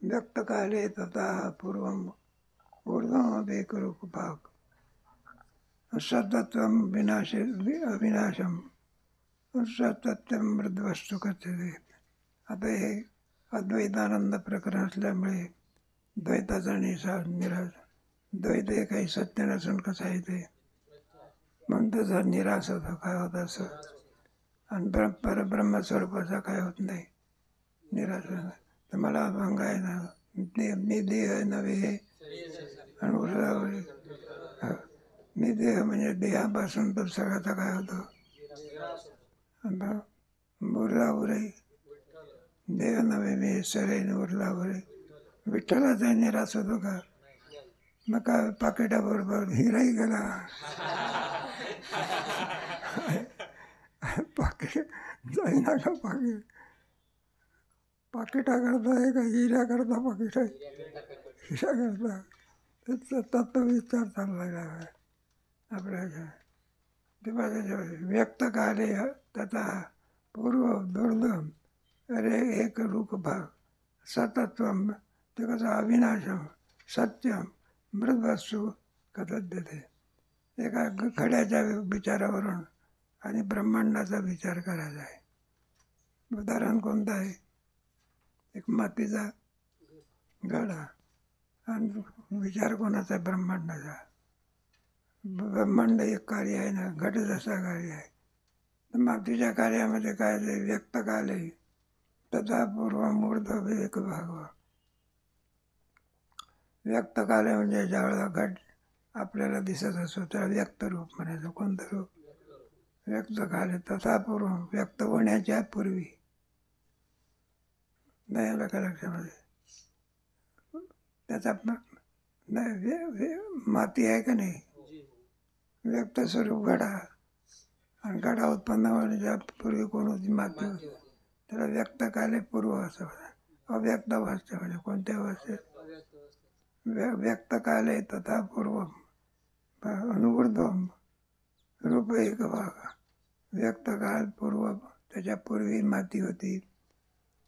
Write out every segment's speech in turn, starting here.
व्यक्त काले तथा पूर्वम ऊर्ध्वमेकरूपभाग सतत्वं विनाशे अविनाशम सतत्वं मृद्वस्तु कथ्यते. आता हे अद्वैतानंद प्रकरण असल्यामुळे द्वैताचा निराश, द्वैत हे काही सत्य नसून कसं आहे ते म्हणून त्याचा निराश होतो. काय होत असं आणि परब्रह्मस्वरूपाचा काय होत नाही, निराश होत. तर मला अभंग आहे ना, मी देह नव्हे आणि उरलावर मी देह म्हणजे देहापासून तो सगळ्याचा काय होतो उरलावरही देह नव्हे मी सरेन उरलावरही. विठ्ठलाचा निराश होतो का? मग काय पाकिटाबरोबर हिराही गेला. पाकिट जाईना का? पाकिटाकरता आहे का हिऱ्याकरता पाकिट आहे? हिऱ्याकरता. त्याचा तत्वविचार चाललेला आहे आपल्याला. व्यक्त काले तथा पूर्व दुर्दम अरे एक रूप भाग सतत्वम ते कसं अविनाशम सत्यम मृद्वस्तू कथ्यते. एका घड्याच्या विचारावरून आणि ब्रह्मांडाचा विचार करायचा आहे. उदाहरण कोणतं आहे? एक मातीचा घडा आणि विचार कोणाचा? ब्रह्मांडाचा. ब्रह्मांड एक कार्य आहे ना, घट जसा कार्य आहे. तर मातीच्या कार्यामध्ये काय ते व्यक्त काले तथा पूर्व मूर्ध एक भाग. व्यक्त काले म्हणजे ज्यावेळेला घट आपल्याला दिसत असतो त्याला व्यक्त रूप म्हणायचं. कोणतं रूप? व्यक्त काले तथा पूर्व व्यक्त होण्याच्या पूर्वी. नाही आलं का लक्षामध्ये? त्याचा नाही माती आहे का नाही, व्यक्त स्वरूप घडा आणि घडा उत्पन्न होण्याच्या पूर्वी कोण होती? माती होती. त्याला व्यक्त काले पूर्व असं म्हणा. अव्यक्त अवस्था म्हणजे कोणत्या अवस्थेत? व्यक्त काले तथा पूर्व अनुवर्धम रूप एक भाग. व्यक्त काल पूर्व त्याच्या पूर्वी माती होती.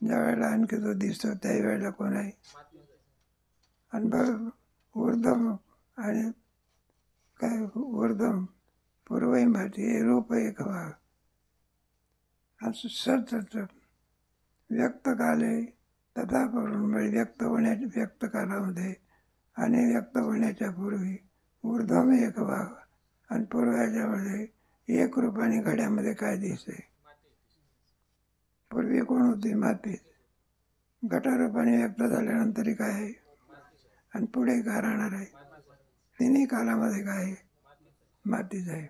ज्या वेळेला आणखी तो दिसतो त्याही वेळेला कोण आहे? आणि ऊर्धम आणि काय ऊर्धम पूर्वही माती हे रूप एक भाग. असं सतत व्यक्त काले तथा करून व्यक्त कालामध्ये आणि व्यक्त होण्याच्या पूर्वी ऊर्ध्वम एक भाग आणि पूर्वाच्यामध्ये एक रूपाने घड्यामध्ये काय दिसते? पूर्वी कोण होती? माती. घटारूपाने व्यक्त झाल्यानंतर काय आहे आणि पुढे काय राहणार आहे? तिन्ही कालामध्ये काय आहे? मातीच आहे.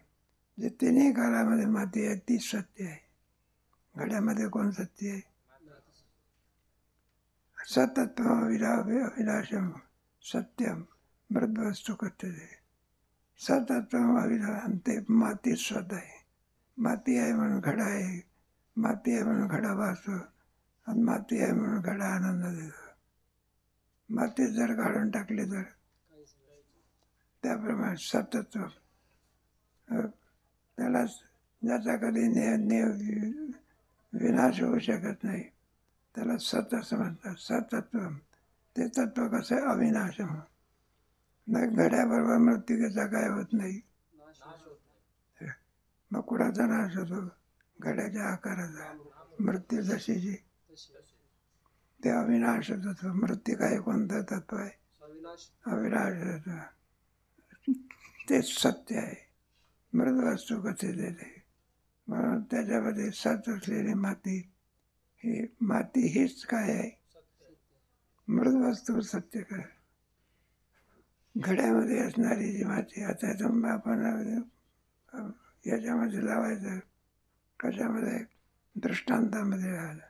जे तिन्ही कालामध्ये माती आहे तीच सत्य आहे. घड्यामध्ये कोण सत्य आहे? सतत्व अविनाशम सत्यम मृद्वस्तू कथ्यते. सतत्व अविनाश ते मातीच स्वतः आहे. माती आहे म्हणून घडा आहे, माती आहे म्हणून घडा वाचतो आणि माती आहे म्हणून घडा आनंद देतो. माती जर काढून टाकली तर त्याप्रमाणे सतत्व त्याला ज्याचा कधी विनाश होऊ शकत नाही त्याला सतत म्हणतात. सतत्व ते तत्व कसं आहे? अविनाश. घड्याबरोबर मृत्यूचा काय होत नाही. मग कुणाचा नाश होतो? घड्याच्या आकाराचा. मृत्यू जशीची ते अविनाश तत्व. मृत्यू काय कोणतं तत्व आहे? अविनाश तत्व. तेच सत्य आहे. मृदवस्तू कसे देते म्हणून त्याच्यामध्ये सत असलेली माती ही माती हीच काय आहे? मृदवस्तू सत्य काय? घड्यामध्ये असणारी जी माती आता आपण याच्यामध्ये लावायचं. कशामध्ये? दृष्टांतामध्ये राहिलं.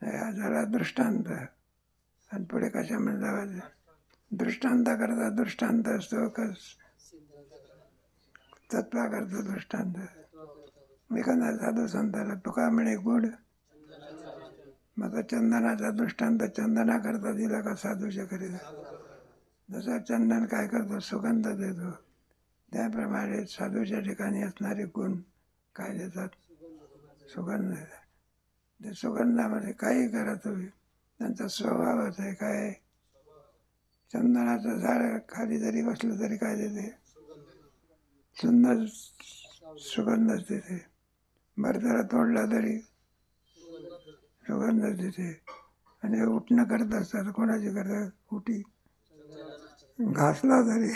हा झाला दृष्टांत. आणि पुढे कशामध्ये लावायचं? दृष्टांता करता दृष्टांत असतो कस तत्वा करता दृष्टांत. एखादा साधू संताला तुका म्हणे गुड, मग चंदनाचा दृष्टांत चंदना करता दिला का साधूच्या करीता? जसा चंदन काय करतो? सुगंध देतो. त्याप्रमाणे साधूच्या ठिकाणी असणारे गुण काय देतात? सुगंध देतात. ते सुगंधामध्ये काही करा तुम्ही, त्यांचा स्वभावच आहे. काय चंदनाचं झाड खाली जरी बसलं तरी काय देते? सुंदर सुगंधच देते. भरताला तोडला तरी सुगंध देते. आणि उठणं करत असतात, कोणाची करतात? उठी घासला तरी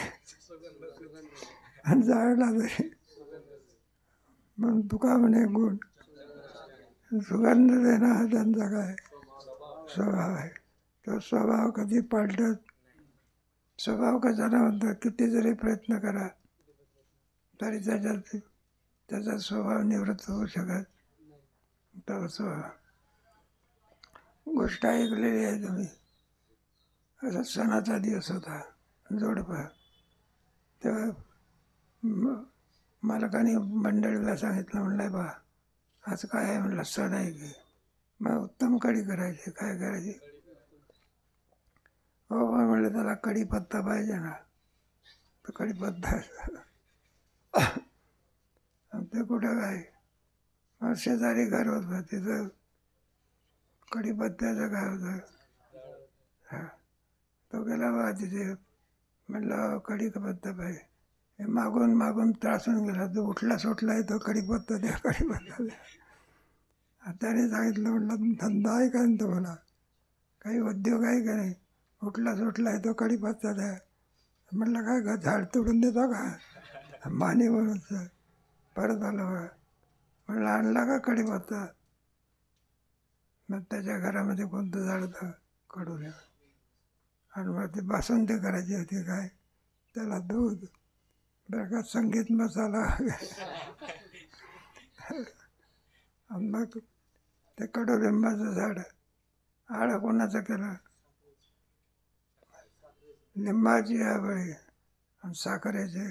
आणि जाळला तरी. म्हणून तुका म्हणे गुण सुगंध देणं हा त्यांचा काय स्वभाव आहे. तो स्वभाव कधी पालटत? स्वभाव कसा म्हणतात, किती जरी प्रयत्न करा तरी त्याचा स्वभाव निवृत्त होऊ शकत. तो स्वभाव गोष्ट ऐकलेली आहे तुम्ही. असा सणाचा दिवस होता जोडपा. तेव्हा मालकाने मंडळीला सांगितलं, म्हणलं बा आज काय आहे? म्हणलं सण आहे की. मग उत्तम कढी करायची. काय करायची? हो म्हणलं त्याला कढीपत्ता पाहिजे ना. तर कढीपत्ता ते कुठं काय? मग शेजारी घर होतं, तिथं कढीपत्त्याचं काय होतं. हा, तो गेला बा तिथे. म्हणलं कढीपत्ता पाहिजे. हे मागून मागून त्रासून गेला. तो उठला सुटला आहे, तो कढीपत्ता द्या, कढीपत्ता द्या. त्याने सांगितलं, म्हटलं धंदा आहे का तुम्हाला? काही उद्योग आहे का नाही? उठला सुटला आहे, तो कढीपत्ता द्या. म्हटलं काय झाड तोडून देतो का? माने म्हणून परत आलं बघा. म्हणलं आणला का कढीपत्ता? मग त्याच्या घरामध्ये कोणतं झाड होतं? कडून. आणि मग ती बासुंदी करायची होती. काय त्याला दूध, बरं का, संगीत मसाला. आणि मग ते कडुलिंबाचं झाड आळं कोणाचं केलं? लिंबाची आवळी आणि साखरेचे.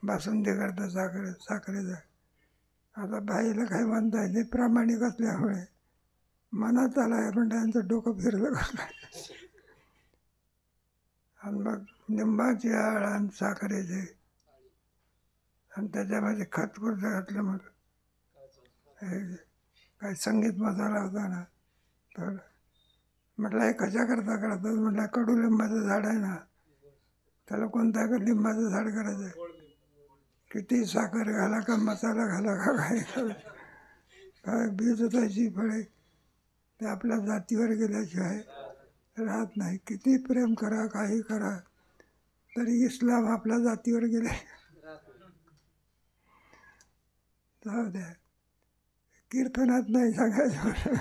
बासुंदी करता साखरेचं. आता बाईला काय म्हणता येते? प्रामाणिक असल्यामुळे मनात आला आहे, पण त्यांचं डोकं फिरलं कसलं. आणि मग लिंबाची आळ आणि साखरेचे आणि त्याच्यामध्ये खतखुर्द घातलं. मग काय संगीत मसाला होता ना. तर म्हटलं हे कशा करता करतात? म्हटलं कडुलिंबाचं झाड आहे ना, त्याला कोणता लिंबाचं झाड करायचं आहे? किती साखर घाला का मसाला घाला का काय काय बीजताची फळे ते आपल्या जातीवर गेल्याशिवाय राहत नाही. किती प्रेम करा, काही करा, तरी इस्लाम आपल्या जातीवर गेले. जाऊ द्या, कीर्तनात नाही सांगायचं.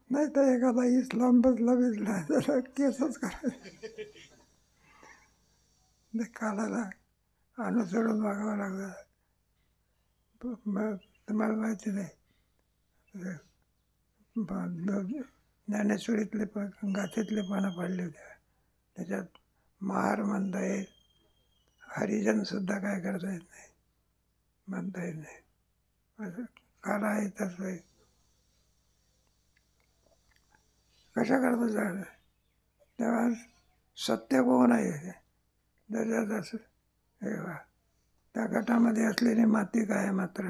नाही तर एखादा इस्लाम बसला बिसला त्याला केसच करायचं. कालाला अनुसरून वागावं लागतं. मग तुम्हाला माहिती नाही, ज्ञानेश्वरीतले गाथेतले पानं पडले होते. त्याच्यात महार म्हणता येईल, हरिजनसुद्धा काय करता येत नाही, म्हणता येत नाही. असं काला आहे तसं आहे. कशा करता झालं? तेव्हा सत्य कोण आहे? त्याच्यात असं हे वा, त्या गटामध्ये असलेली माती काय? मात्र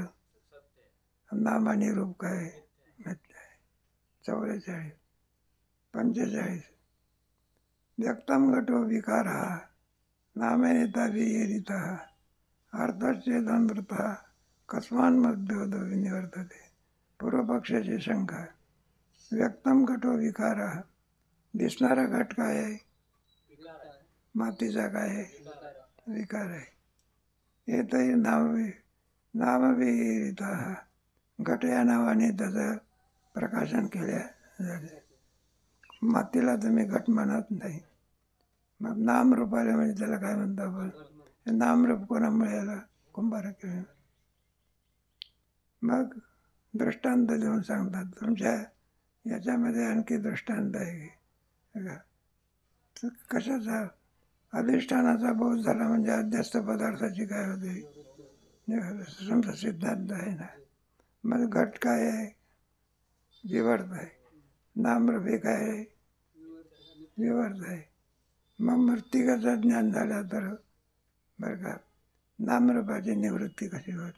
नाम आणि रूप काय? 44 45. व्यक्तम घटो विकार नामेनेता विहिरिता अर्थचेदनमृत कस्मान मध्योद निवर्तते. पूर्वपक्षाची शंका. व्यक्तम घटो विकार, दिसणारा घट काय आहे? मातीचा काय आहे? विकार आहे. येतही नामविहिरिता, घट या नावाने त्याचं प्रकाशन केले झाले. मातीला तुम्ही घट म्हणत नाही. मग नामरूप आले म्हणजे त्याला काय म्हणतो आपण? नामरूप कोणामुळे याला? कुंभाराकडे. मग दृष्टांत देऊन सांगतात. तुमच्या याच्यामध्ये आणखी दृष्टांत आहे कशाचा? अधिष्ठानाचा बोध झाला म्हणजे अध्यस्त पदार्थाची काय होते? समजा सिद्धांत आहे ना. मग घट काय आहे? विवर्त आहे. नामरूप हे काय आहे? विवर्त आहे. मग मृत्तिकाचं ज्ञान झालं तर बरं का, नामरूपाची निवृत्ती कशी होत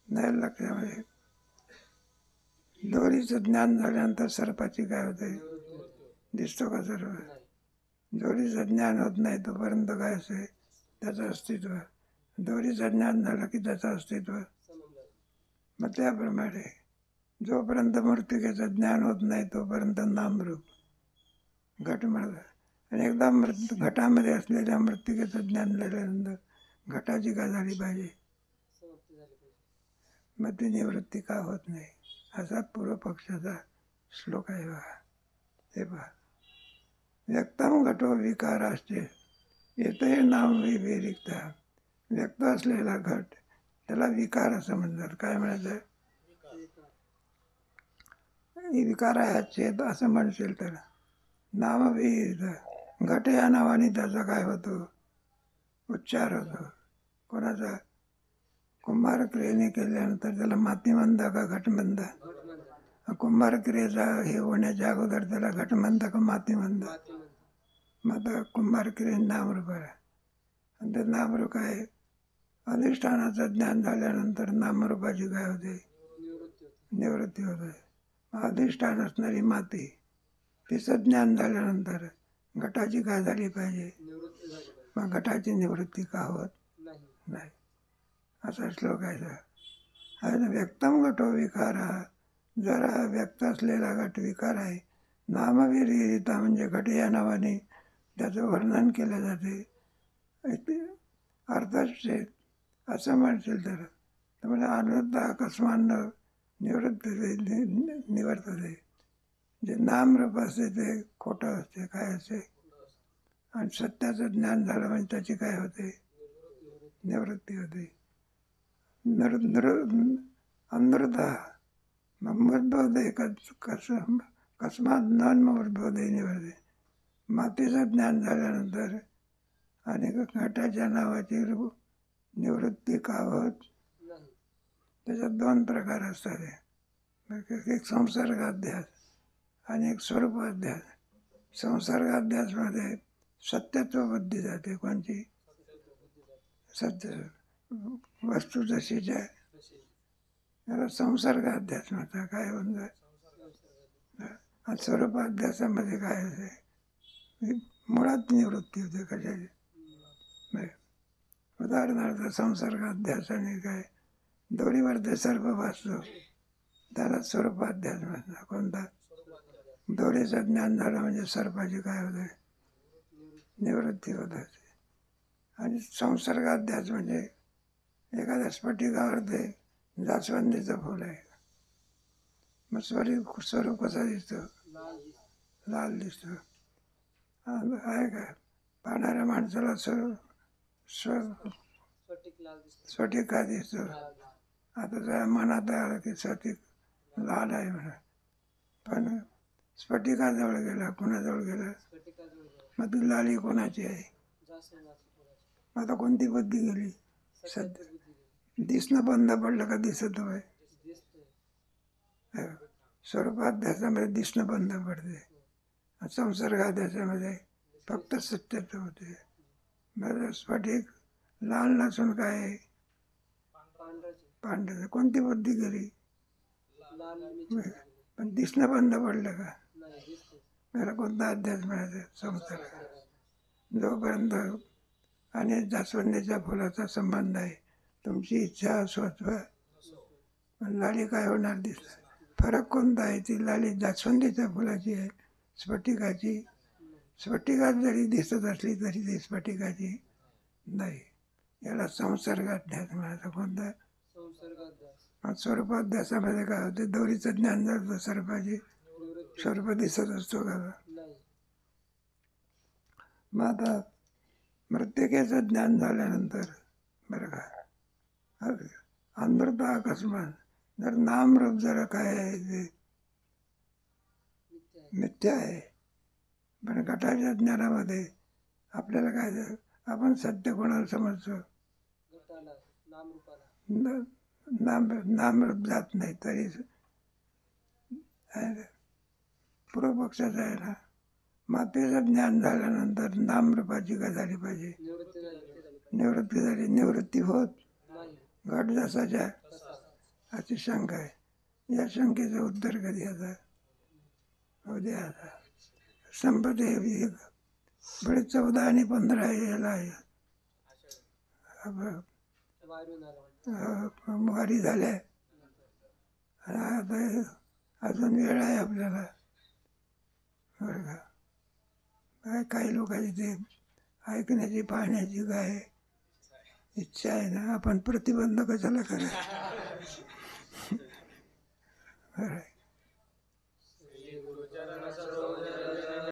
नाही लक्षामध्ये. दोरीचं ज्ञान झाल्यानंतर सर्पाची काय होते, दिसतो का सर्व? दोरीचं ज्ञान होत नाही तोपर्यंत काय असे त्याचं अस्तित्व. दोरीचं ज्ञान झालं की त्याचं अस्तित्व. मग त्याप्रमाणे जोपर्यंत मृत्तिकेचं ज्ञान होत नाही तोपर्यंत नामरूप घट म्हणतात. आणि एकदा घटामध्ये असलेल्या मृत्तिकेचं ज्ञान झाल्यानंतर घटाची काय झाली पाहिजे, मग ती निवृत्ती का होत नाही, असा पूर्वपक्षाचा श्लोक आहे. हे पहा, व्यक्तम घटो विकार असते येते नाम विरिक्त. व्यक्त असलेला घट त्याला विकार असं म्हणतात. काय म्हणायचं, विकार आहे चेत असं म्हणशील त्याला. नामविहित घट या नावाने त्याचा काय होतो, उच्चार होतो. कोणाचा, कुंभार क्रियेने केल्यानंतर त्याला माती म्हणता का घट म्हणता? कुंभार क्रियेचा हे होण्याच्या अगोदर त्याला घट म्हणता का माती म्हणता? मग आता कुंभार क्रिये नामरूप आहे. आणि ते नामरूप काय, अधिष्ठानाचं ज्ञान झाल्यानंतर नामरूपाची काय होते, निवृत्ती होते. अधिष्ठान असणारी माती तिचं ज्ञान झाल्यानंतर घटाची काय झाली पाहिजे, मग घटाची निवृत्ती का होत नाही, असा श्लोक आहे. व्यक्तम घटो विकार, जरा व्यक्त असलेला घट विकार आहे. नामविरहिता म्हणजे घट या नावाने त्याचं वर्णन केलं जाते. अर्थात असं म्हणशील तर म्हणजे अनर्थ अकस्मात निवृत्ती निवर्तते. जे नामरूप असते ते खोटं असते, काय असते, आणि सत्याचं ज्ञान झालं म्हणजे त्याची काय होते, निवृत्ती होते. अनृता मग मृतबोधे कस्मात नृतबोधे निवडते. मातीचं ज्ञान झाल्यानंतर आणि घटाच्या नावाची निवृत्ती का होत, त्याच्यात दोन प्रकार असतात. एक संसर्गाध्यास आणि एक स्वरूपाध्यास. संसर्गाध्यासमध्ये सत्यत्व बुद्धी जाते. कोणची, सत्य वस्तू जशीच आहे याला संसर्गाध्यास म्हणतात. काय होऊन जाय. आणि स्वरूपाध्यासामध्ये काय असे मुळात निवृत्ती होते कशाची. उदाहरणार्थ संसर्गाध्यासाने काय दोरीवर ते सर्प वाचतो त्याला स्वरूपाध्यास म्हणतात. कोणता, दोरीचं ज्ञान झालं म्हणजे सर्पाची काय होते, निवृत्ती होत असते. आणि संसर्गाध्यास म्हणजे एखाद्या स्फटिकावर ते जास्वंदीचं फुल आहे, मग स्वरूप कसा दिसतो, लाल दिसतो. आहे का, पाहणाऱ्या माणसाला स्फटिक का दिसतो. आता त्या मनात आलं की स्फटिक लाल आहे म्हणा, पण स्फटिकाजवळ गेला, कोणाजवळ गेला, मग ती लाली कोणाची आहे. आता कोणती बुद्धी गेली, सध्या दिसणं बंद पडलं का दिसत होय. स्वरूपाध्यासामध्ये दिसणं बंद पडते, संसर्गाध्यासामध्ये फक्त सत्यत्व होते. स्फटिक लाल नसून काय पांढर, कोणती बुद्धी गेली, पण दिसणं बंद पडलं का, मला कोणता अध्यास मिळायचा, संसार. जोपर्यंत आणि जास्वंदीच्या फुलाचा संबंध आहे, तुमची इच्छा स्वत्व, लाली काय होणार दिसत. फरक कोणता आहे, ती लाली जास्वंदीच्या फुलाची आहे, स्फटिकाची. स्फटिकात जरी दिसत असली तरी ती स्फटिकाची नाही. याला संसर्गाध्यास म्हणायचं. कोणता, स्वरूपाध्यासामध्ये काय होते, दोरीचं ज्ञान झालं सर्पाची सर्प दिसत असतो का. मग आता मृत्तिकेचं ज्ञान झाल्यानंतर बरं का, अनृता अकस्मात जर नामरूप जरा काय आहे ते मिथ्या आहे. पण घटाच्या ज्ञानामध्ये आपल्याला काय, आपण सत्य कोणाला समजतो, नामरूप जात नाही. तरी पूर्वपक्षाचं आहे ना, मातेचं ज्ञान झाल्यानंतर नामरूपाची काय झाली पाहिजे, निवृत्ती झाली, निवृत्ती होत घट जसाच्या अशी शंका आहे. या शंकेचं उत्तर कधी आता उद्या आता संपते. पुढे 14 आणि 15 याला वारी झाल्या. आता अजून वेळ आहे आपल्याला, बरं का. काय काही लोकांची ते ऐकण्याची पाहण्याची काय इच्छा आहे ना, आपण प्रतिबंध कशाला करायचं. बरं.